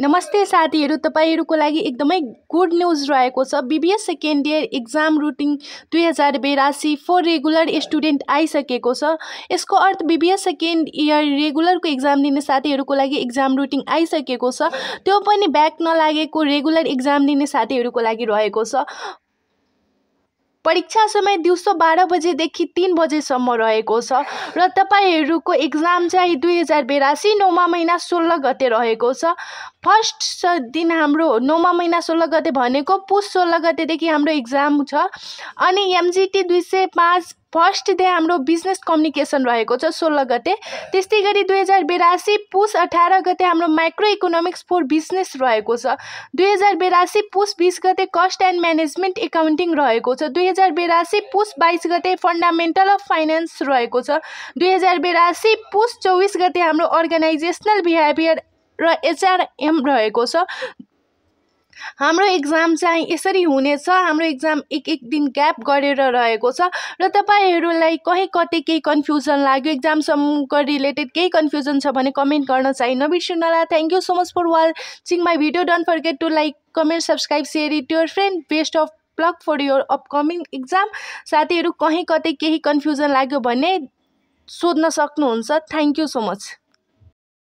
नमस्ते साथीहरू, तपाईहरुको लागि एकदमै गुड न्यूज रहेको छ। BBS second year exam routine 2082 for regular student आइसकेको छ। यसको अर्थ बीबीएस सेकेन्ड इयर रेगुलरको एक्जाम दिने साथीहरूको लागि एक्जाम रुटिन आइसकेको छ। त्यो पनि ब्याक नलागेको रेगुलर एक्जाम दिने साथीहरूको लागि रहेको छ। परीक्षा समय दिउँसो 12 बजेदेखि 3 बजेसम्म रहेको छ र तपाईहरुको एक्जाम चाहिँ 2082 नौमा महिना 16 गते रहेको छ। फर्स्ट दिन हाम्रो नौमा महिना 16 गते भनेको पुस 16 गतेदेखि हाम्रो एक्जाम छ। अनि एमजीटी 205 फर्स्ट डे हाम्रो बिजनेस कम्युनिकेसन रहेको छ 16 गते। त्यस्तै गरी 2082 पुस 18 गते हाम्रो माइक्रो इकोनोमिक्स फर बिजनेस रहेको छ। 2082 पुस 20 गते कस्ट एन्ड म्यानेजमेन्ट एकाउन्टिङ रहेको छ। 2082 पुस 22 गते फन्डामेन्टल अफ फाइनेन्स रहेको छ। 2082 पुस 24 गते हाम्रो अर्गनाइजेसनल बिहेभियर र एचआरएम रहेको छ। हाम्रो एक्जाम चाहिँ यसरी हुनेछ। हाम्रो एक्जाम एक दिन ग्याप गरेर रहेको छ र तपाईहरुलाई कहीँ कतै केही कन्फ्युजन लाग्यो, एक्जामसँग रिलेटेड केही कन्फ्युजन छ भने कमेन्ट गर्न चाहिँ नबिर्सनुहोला। Thank you so much for watching my video. Don't forget to like, comment, subscribe, share it your friend. Best of luck for your upcoming exam. साथीहरू कहीँ कतै केही कन्फ्युजन लाग्यो भने सोध्न सक्नुहुन्छ। Thank you so much.